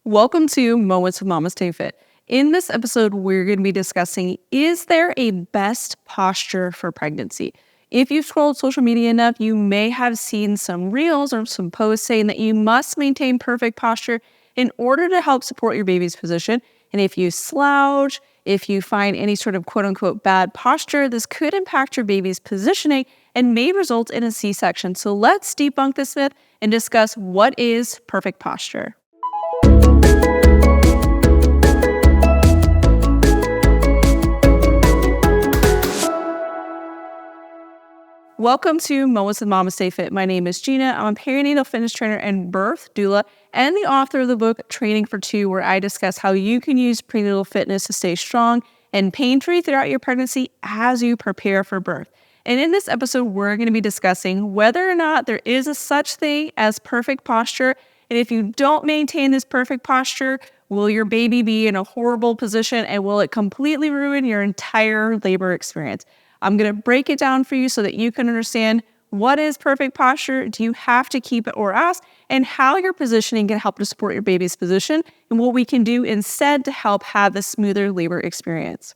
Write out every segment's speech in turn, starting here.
Welcome to Moments with MamasteFit. In this episode, we're going to be discussing, is there a best posture for pregnancy? If you've scrolled social media enough, you may have seen some reels or some posts saying that you must maintain perfect posture in order to help support your baby's position. And if you slouch, if you find any sort of quote unquote bad posture, this could impact your baby's positioning and may result in a C-section. So let's debunk this myth and discuss what is perfect posture. Welcome to Moments with MamasteFit. My name is Gina. I'm a perinatal fitness trainer and birth doula and the author of the book Training for Two, where I discuss how you can use prenatal fitness to stay strong and pain-free throughout your pregnancy as you prepare for birth. And in this episode, we're going to be discussing whether or not there is a such thing as perfect posture. And if you don't maintain this perfect posture, will your baby be in a horrible position and will it completely ruin your entire labor experience? I'm going to break it down for you so that you can understand what is perfect posture, do you have to keep it or else, and how your positioning can help to support your baby's position and what we can do instead to help have the smoother labor experience.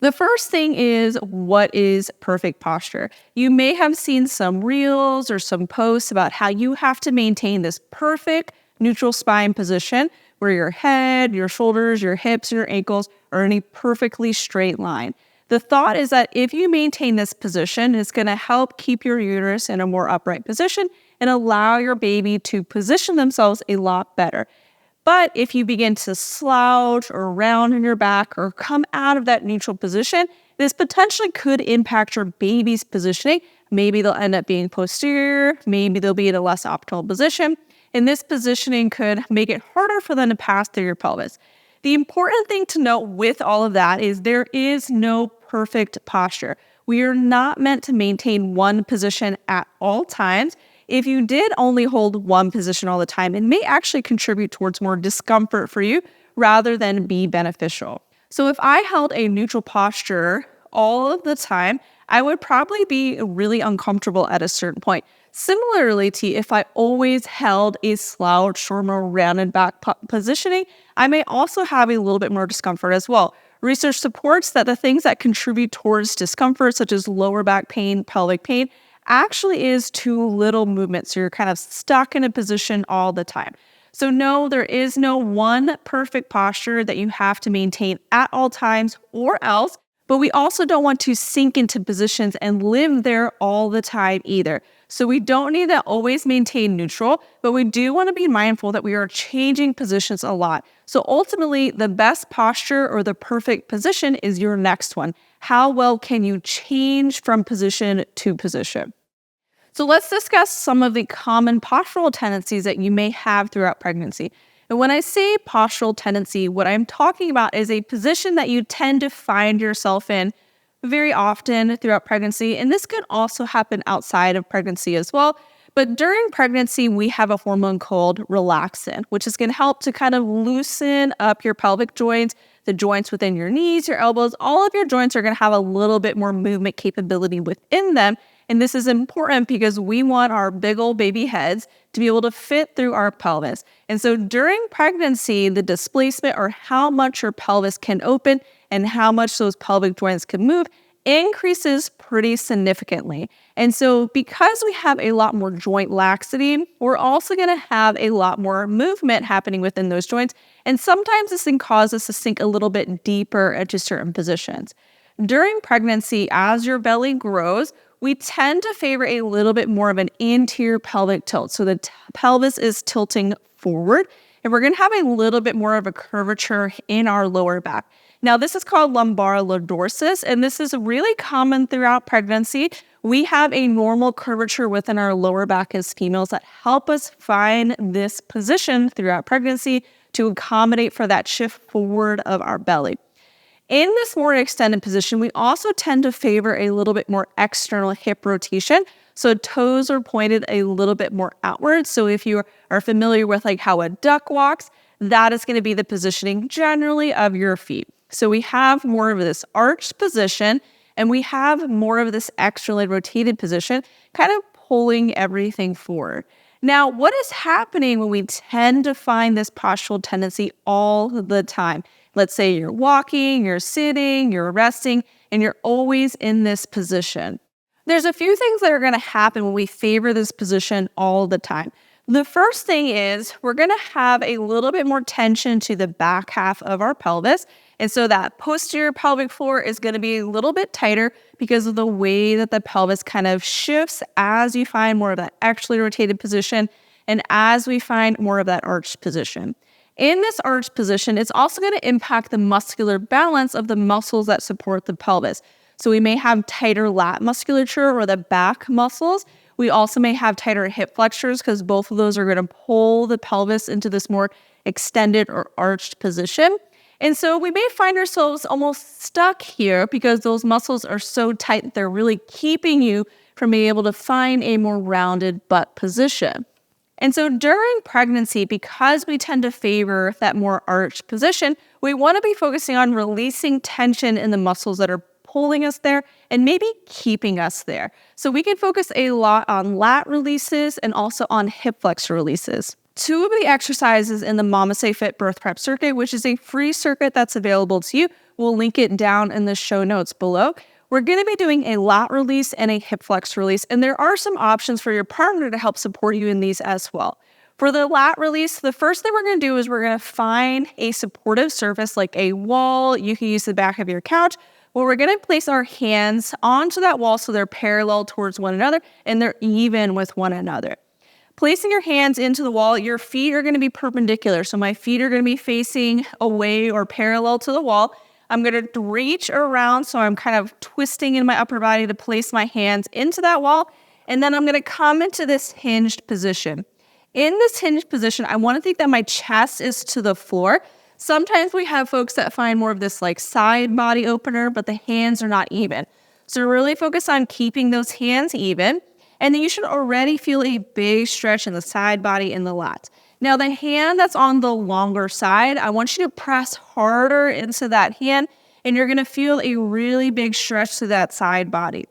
The first thing is, what is perfect posture? You may have seen some reels or some posts about how you have to maintain this perfect neutral spine position where your head, your shoulders, your hips, and your ankles are in a perfectly straight line. The thought is that if you maintain this position, it's going to help keep your uterus in a more upright position and allow your baby to position themselves a lot better. But if you begin to slouch or round on your back or come out of that neutral position, this potentially could impact your baby's positioning. Maybe they'll end up being posterior, maybe they'll be in a less optimal position, and this positioning could make it harder for them to pass through your pelvis. The important thing to note with all of that is there is no perfect posture. We are not meant to maintain one position at all times. If you did only hold one position all the time, it may actually contribute towards more discomfort for you rather than be beneficial. So if I held a neutral posture all of the time, I would probably be really uncomfortable at a certain point. Similarly to if I always held a slouched or more rounded back positioning, I may also have a little bit more discomfort as well. Research supports that the things that contribute towards discomfort, such as lower back pain, pelvic pain, actually is too little movement. So you're kind of stuck in a position all the time. So no, there is no one perfect posture that you have to maintain at all times or else. But we also don't want to sink into positions and live there all the time either. So we don't need to always maintain neutral, but we do want to be mindful that we are changing positions a lot. So ultimately, the best posture or the perfect position is your next one. How well can you change from position to position? So let's discuss some of the common postural tendencies that you may have throughout pregnancy. And when I say postural tendency, what I'm talking about is a position that you tend to find yourself in very often throughout pregnancy. And this could also happen outside of pregnancy as well. But during pregnancy, we have a hormone called relaxin, which is going to help to kind of loosen up your pelvic joints, the joints within your knees, your elbows. All of your joints are going to have a little bit more movement capability within them. And this is important because we want our big old baby heads to be able to fit through our pelvis. And so during pregnancy, the displacement or how much your pelvis can open and how much those pelvic joints can move increases pretty significantly. And so because we have a lot more joint laxity, we're also going to have a lot more movement happening within those joints. And sometimes this can cause us to sink a little bit deeper into certain positions. During pregnancy, as your belly grows, we tend to favor a little bit more of an anterior pelvic tilt. So the pelvis is tilting forward, and we're going to have a little bit more of a curvature in our lower back. Now, this is called lumbar lordosis, and this is really common throughout pregnancy. We have a normal curvature within our lower back as females that help us find this position throughout pregnancy to accommodate for that shift forward of our belly. In this more extended position, we also tend to favor a little bit more external hip rotation. So toes are pointed a little bit more outward. So if you are familiar with like how a duck walks, that is going to be the positioning generally of your feet. So we have more of this arched position and we have more of this externally rotated position, kind of pulling everything forward. Now, what is happening when we tend to find this postural tendency all the time? Let's say you're walking, you're sitting, you're resting, and you're always in this position. There's a few things that are going to happen when we favor this position all the time. The first thing is we're going to have a little bit more tension to the back half of our pelvis. And so that posterior pelvic floor is going to be a little bit tighter because of the way that the pelvis kind of shifts as you find more of that externally rotated position and as we find more of that arched position. In this arched position, it's also going to impact the muscular balance of the muscles that support the pelvis. So we may have tighter lat musculature or the back muscles. We also may have tighter hip flexors because both of those are going to pull the pelvis into this more extended or arched position. And so we may find ourselves almost stuck here because those muscles are so tight that they're really keeping you from being able to find a more rounded butt position. And so during pregnancy, because we tend to favor that more arched position, we want to be focusing on releasing tension in the muscles that are pulling us there and maybe keeping us there. So we can focus a lot on lat releases and also on hip flexor releases. Two of the exercises in the MamasteFit Birth Prep Circuit, which is a free circuit that's available to you, we'll link it down in the show notes below. We're going to be doing a lat release and a hip flex release, and there are some options for your partner to help support you in these as well. For the lat release, the first thing we're going to do is we're going to find a supportive surface like a wall. You can use the back of your couch. Well, we're going to place our hands onto that wall so they're parallel towards one another and they're even with one another. Placing your hands into the wall, your feet are going to be perpendicular. So my feet are going to be facing away or parallel to the wall. I'm going to reach around, so I'm kind of twisting in my upper body to place my hands into that wall. And then I'm going to come into this hinged position. In this hinged position, I want to think that my chest is to the floor. Sometimes we have folks that find more of this like side body opener, but the hands are not even. So really focus on keeping those hands even. And then you should already feel a big stretch in the side body and the lats. Now the hand that's on the longer side, I want you to press harder into that hand and you're gonna feel a really big stretch to that side body.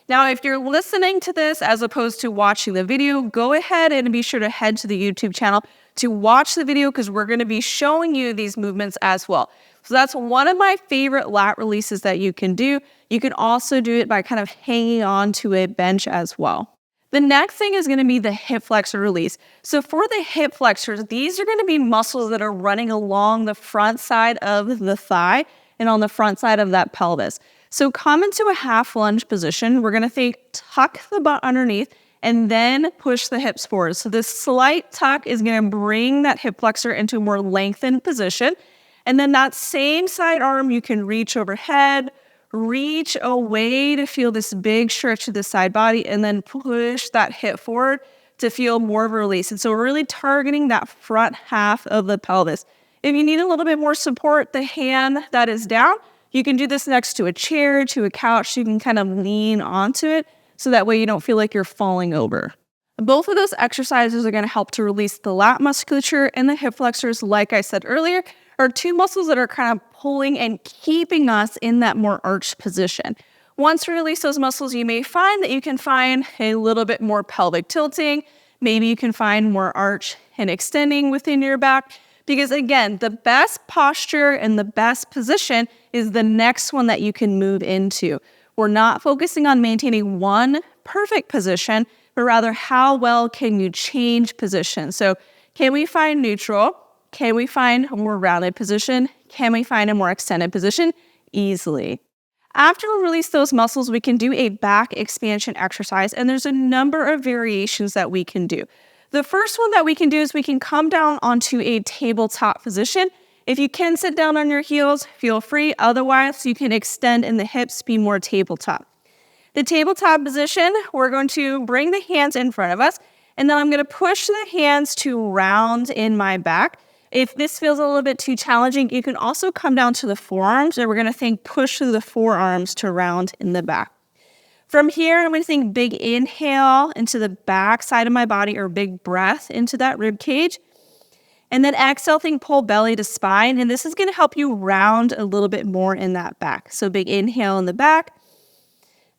Now, if you're listening to this as opposed to watching the video, go ahead and be sure to head to the YouTube channel to watch the video because we're gonna be showing you these movements as well. So that's one of my favorite lat releases that you can do. You can also do it by kind of hanging on to a bench as well. The next thing is going to be the hip flexor release. So for the hip flexors, these are going to be muscles that are running along the front side of the thigh and on the front side of that pelvis. So come into a half lunge position. We're going to tuck the butt underneath and then push the hips forward. So this slight tuck is going to bring that hip flexor into a more lengthened position. And then that same side arm, you can reach overhead, reach away to feel this big stretch to the side body, and then push that hip forward to feel more of a release. And so we're really targeting that front half of the pelvis. If you need a little bit more support, the hand that is down, you can do this next to a chair, to a couch. You can kind of lean onto it so that way you don't feel like you're falling over. Both of those exercises are going to help to release the lat musculature and the hip flexors, like I said earlier, are two muscles that are kind of pulling and keeping us in that more arched position. Once you release those muscles, you may find that you can find a little bit more pelvic tilting. Maybe you can find more arch and extending within your back. Because again, the best posture and the best position is the next one that you can move into. We're not focusing on maintaining one perfect position, but rather how well can you change position. So can we find neutral? Can we find a more rounded position? Can we find a more extended position? Easily. After we release those muscles, we can do a back expansion exercise, and there's a number of variations that we can do. The first one that we can do is we can come down onto a tabletop position. If you can sit down on your heels, feel free. Otherwise, you can extend in the hips, be more tabletop. The tabletop position, we're going to bring the hands in front of us, and then I'm going to push the hands to round in my back. If this feels a little bit too challenging, you can also come down to the forearms, and we're going to push through the forearms to round in the back. From here, I'm going to big inhale into the back side of my body, or big breath into that rib cage. And then exhale, pull belly to spine, and this is going to help you round a little bit more in that back. So big inhale in the back,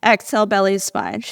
exhale, belly to spine.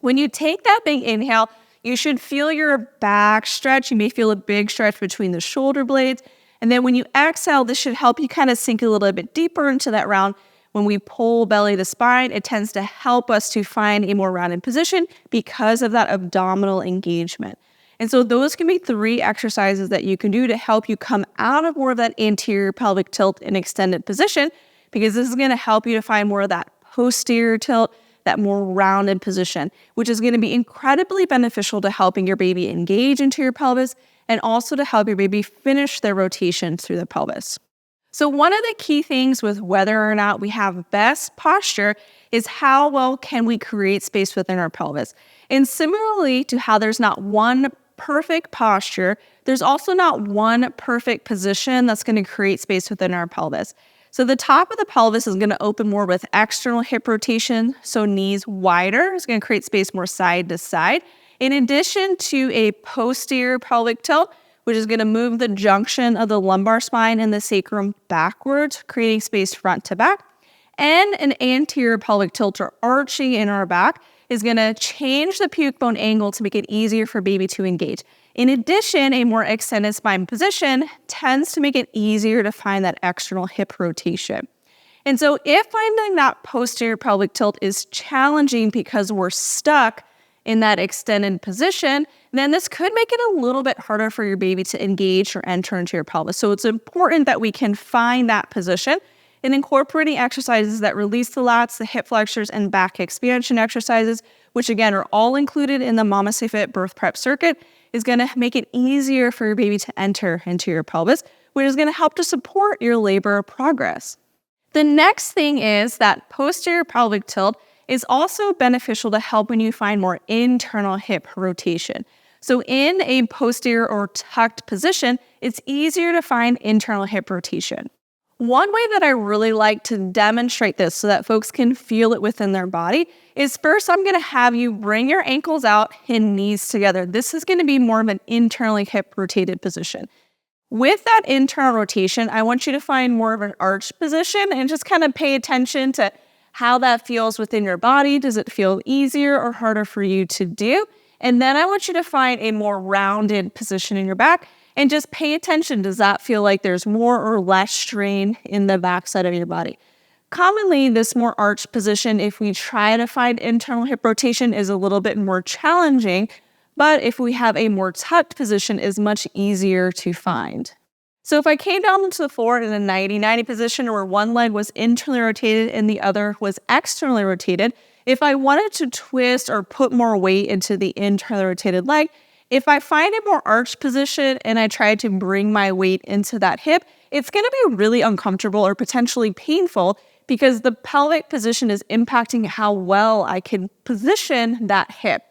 When you take that big inhale, you should feel your back stretch. You may feel a big stretch between the shoulder blades. And then when you exhale, this should help you kind of sink a little bit deeper into that round. When we pull belly to spine, it tends to help us to find a more rounded position because of that abdominal engagement. And so those can be 3 exercises that you can do to help you come out of more of that anterior pelvic tilt in extended position, because this is going to help you to find more of that posterior tilt, that more rounded position, which is going to be incredibly beneficial to helping your baby engage into your pelvis and also to help your baby finish their rotation through the pelvis. So one of the key things with whether or not we have best posture is how well can we create space within our pelvis. And similarly to how there's not one perfect posture, there's also not one perfect position that's going to create space within our pelvis. So the top of the pelvis is going to open more with external hip rotation, so knees wider. It's going to create space more side to side. In addition to a posterior pelvic tilt, which is going to move the junction of the lumbar spine and the sacrum backwards, creating space front to back. And an anterior pelvic tilt or arching in our back is going to change the pubic bone angle to make it easier for baby to engage. In addition, a more extended spine position tends to make it easier to find that external hip rotation. And so if finding that posterior pelvic tilt is challenging because we're stuck in that extended position, then this could make it a little bit harder for your baby to engage or enter into your pelvis. So it's important that we can find that position, and incorporating exercises that release the lats, the hip flexors, and back expansion exercises, which again are all included in the MamasteFit birth prep circuit, is going to make it easier for your baby to enter into your pelvis, which is going to help to support your labor progress. The next thing is that posterior pelvic tilt is also beneficial to help when you find more internal hip rotation. So in a posterior or tucked position, it's easier to find internal hip rotation. One way that I really like to demonstrate this so that folks can feel it within their body is first I'm going to have you bring your ankles out and knees together. This is going to be more of an internally hip rotated position. With that internal rotation, I want you to find more of an arched position and just kind of pay attention to how that feels within your body. Does it feel easier or harder for you to do? And then I want you to find a more rounded position in your back and just pay attention. Does that feel like there's more or less strain in the backside of your body? Commonly, this more arched position, if we try to find internal hip rotation, is a little bit more challenging, but if we have a more tucked position, is much easier to find. So if I came down onto the floor in a 90-90 position where one leg was internally rotated and the other was externally rotated, if I wanted to twist or put more weight into the internally rotated leg, if I find a more arched position and I try to bring my weight into that hip, it's going to be really uncomfortable or potentially painful because the pelvic position is impacting how well I can position that hip.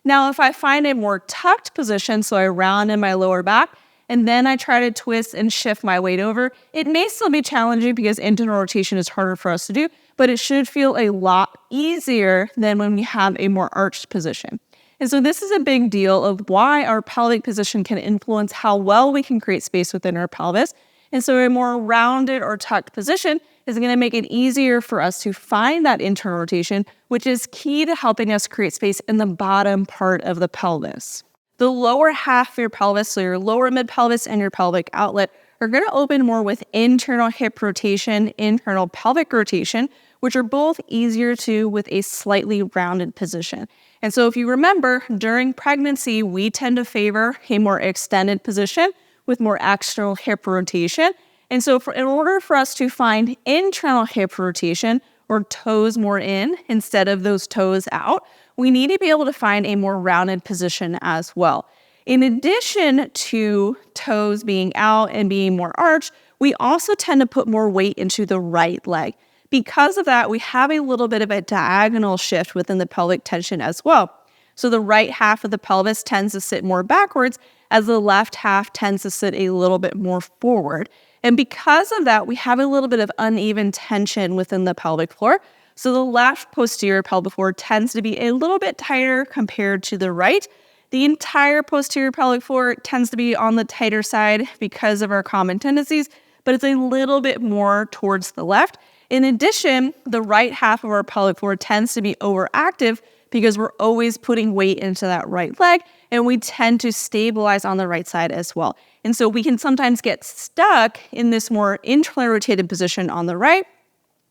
Now, if I find a more tucked position, so I round in my lower back, and then I try to twist and shift my weight over, it may still be challenging because internal rotation is harder for us to do, but it should feel a lot easier than when we have a more arched position. And so this is a big deal of why our pelvic position can influence how well we can create space within our pelvis. And so a more rounded or tucked position is going to make it easier for us to find that internal rotation, which is key to helping us create space in the bottom part of the pelvis. The lower half of your pelvis, so your lower mid-pelvis and your pelvic outlet, are going to open more with internal hip rotation, internal pelvic rotation, which are both easier to with a slightly rounded position. And so if you remember, during pregnancy, we tend to favor a more extended position with more external hip rotation. And so in order for us to find internal hip rotation, or toes more in instead of those toes out, we need to be able to find a more rounded position as well. In addition to toes being out and being more arched, we also tend to put more weight into the right leg. Because of that, we have a little bit of a diagonal shift within the pelvic tension as well. So the right half of the pelvis tends to sit more backwards as the left half tends to sit a little bit more forward. And because of that, we have a little bit of uneven tension within the pelvic floor. So the left posterior pelvic floor tends to be a little bit tighter compared to the right. The entire posterior pelvic floor tends to be on the tighter side because of our common tendencies, but it's a little bit more towards the left. In addition, the right half of our pelvic floor tends to be overactive because we're always putting weight into that right leg, and we tend to stabilize on the right side as well. And so we can sometimes get stuck in this more internally rotated position on the right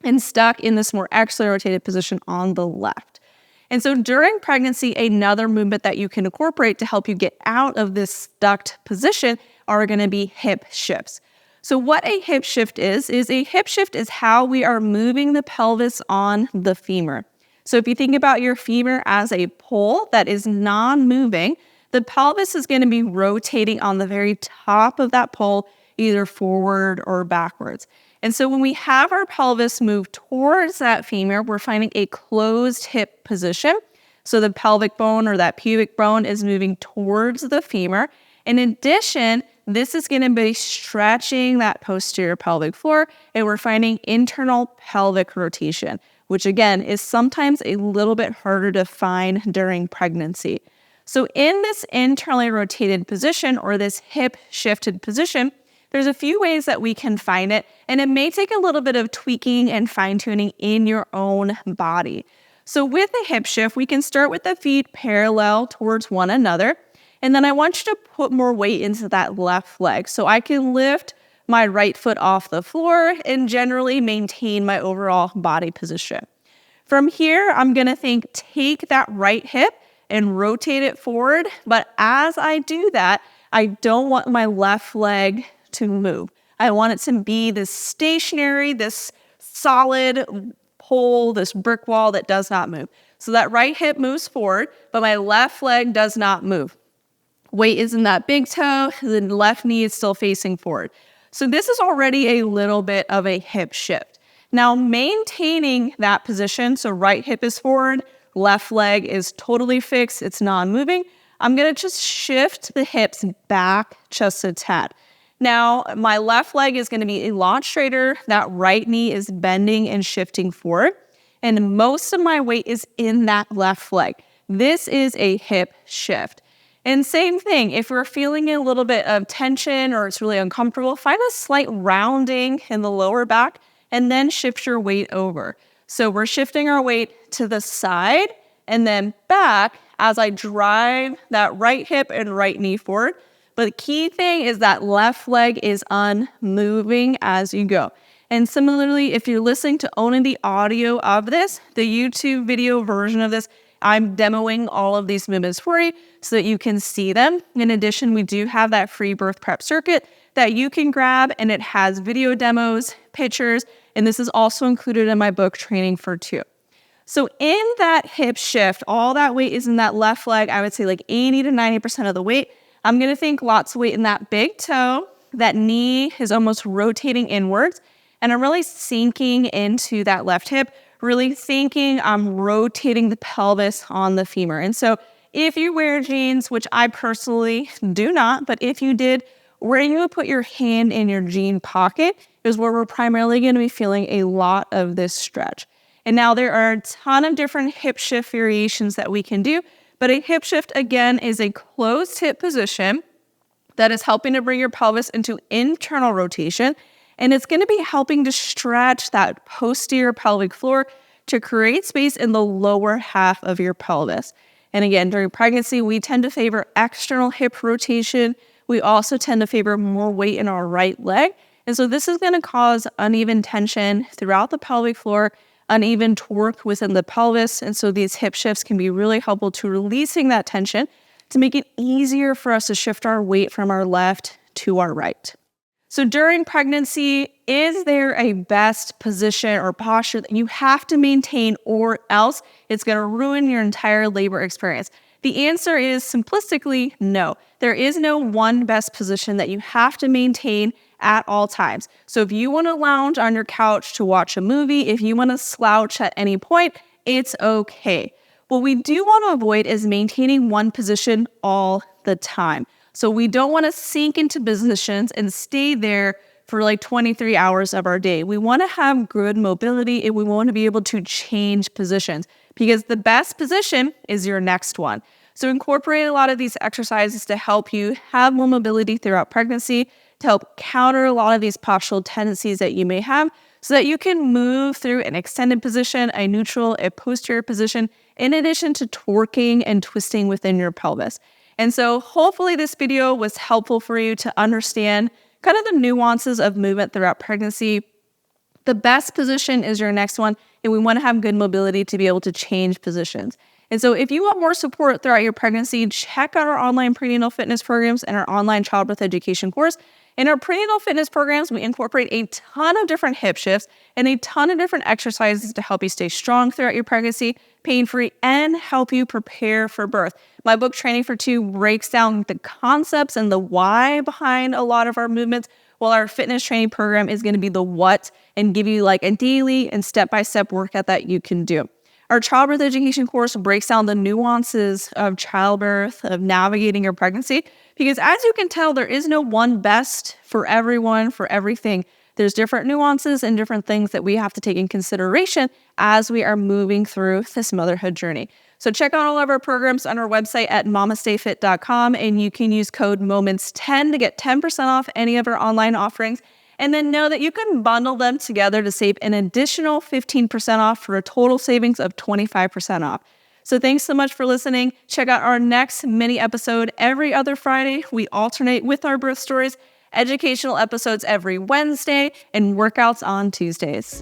and stuck in this more externally rotated position on the left. And so during pregnancy, another movement that you can incorporate to help you get out of this stuck position are going to be hip shifts. So what a hip shift is a hip shift is how we are moving the pelvis on the femur. So if you think about your femur as a pole that is non-moving, the pelvis is going to be rotating on the very top of that pole, either forward or backwards. And so when we have our pelvis move towards that femur, we're finding a closed hip position. So the pelvic bone or that pubic bone is moving towards the femur. In addition, this is going to be stretching that posterior pelvic floor, and we're finding internal pelvic rotation, which again is sometimes a little bit harder to find during pregnancy. So in this internally rotated position or this hip shifted position, there's a few ways that we can find it, and it may take a little bit of tweaking and fine-tuning in your own body. So with a hip shift, we can start with the feet parallel towards one another, and then I want you to put more weight into that left leg. So I can lift my right foot off the floor and generally maintain my overall body position. From here, I'm gonna take that right hip and rotate it forward, but as I do that, I don't want my left leg to move. I want it to be this stationary, this solid pole, this brick wall that does not move. So that right hip moves forward, but my left leg does not move. Weight is in that big toe, the left knee is still facing forward. So this is already a little bit of a hip shift. Now maintaining that position, so right hip is forward, left leg is totally fixed, it's non-moving. I'm gonna just shift the hips back just a tad. Now, my left leg is going to be a lot straighter. That right knee is bending and shifting forward. And most of my weight is in that left leg. This is a hip shift. And same thing, if we're feeling a little bit of tension or it's really uncomfortable, find a slight rounding in the lower back and then shift your weight over. So we're shifting our weight to the side and then back as I drive that right hip and right knee forward. But the key thing is that left leg is unmoving as you go. And similarly, if you're listening to only the audio of this, the YouTube video version of this, I'm demoing all of these movements for you so that you can see them. In addition, we do have that free birth prep circuit that you can grab, and it has video demos, pictures, and this is also included in my book, Training for Two. So in that hip shift, all that weight is in that left leg. I would say like 80 to 90% of the weight. I'm going to think lots of weight in that big toe. That knee is almost rotating inwards. And I'm really sinking into that left hip, really thinking I'm rotating the pelvis on the femur. And so if you wear jeans, which I personally do not, but if you did, where you would put your hand in your jean pocket is where we're primarily going to be feeling a lot of this stretch. And now there are a ton of different hip shift variations that we can do. But a hip shift, again, is a closed hip position that is helping to bring your pelvis into internal rotation. And it's going to be helping to stretch that posterior pelvic floor to create space in the lower half of your pelvis. And again, during pregnancy, we tend to favor external hip rotation. We also tend to favor more weight in our right leg. And so this is going to cause uneven tension throughout the pelvic floor, uneven torque within the pelvis. And so these hip shifts can be really helpful to releasing that tension to make it easier for us to shift our weight from our left to our right. So during pregnancy, is there a best position or posture that you have to maintain, or else it's going to ruin your entire labor experience? The answer is simplistically no. There is no one best position that you have to maintain at all times. So if you want to lounge on your couch to watch a movie, if you want to slouch at any point, it's okay. What we do want to avoid is maintaining one position all the time. So we don't want to sink into positions and stay there for like 23 hours of our day. We want to have good mobility and we want to be able to change positions because the best position is your next one. So incorporate a lot of these exercises to help you have more mobility throughout pregnancy. to help counter a lot of these postural tendencies that you may have so that you can move through an extended position, a neutral, a posterior position, in addition to torquing and twisting within your pelvis. And so hopefully this video was helpful for you to understand kind of the nuances of movement throughout pregnancy. The best position is your next one, and we want to have good mobility to be able to change positions. And so if you want more support throughout your pregnancy, check out our online prenatal fitness programs and our online childbirth education course. In our prenatal fitness programs, we incorporate a ton of different hip shifts and a ton of different exercises to help you stay strong throughout your pregnancy, pain-free, and help you prepare for birth. My book, Training for Two, breaks down the concepts and the why behind a lot of our movements, while our fitness training program is going to be the what and give you like a daily and step-by-step workout that you can do. Our childbirth education course breaks down the nuances of childbirth, of navigating your pregnancy, because as you can tell, there is no one best for everyone, for everything. There's different nuances and different things that we have to take in consideration as we are moving through this motherhood journey. So check out all of our programs on our website at mamastefit.com, and you can use code MOMENTS10 to get 10% off any of our online offerings. And then know that you can bundle them together to save an additional 15% off for a total savings of 25% off. So thanks so much for listening. Check out our next mini episode every other Friday. We alternate with our birth stories, educational episodes every Wednesday, and workouts on Tuesdays.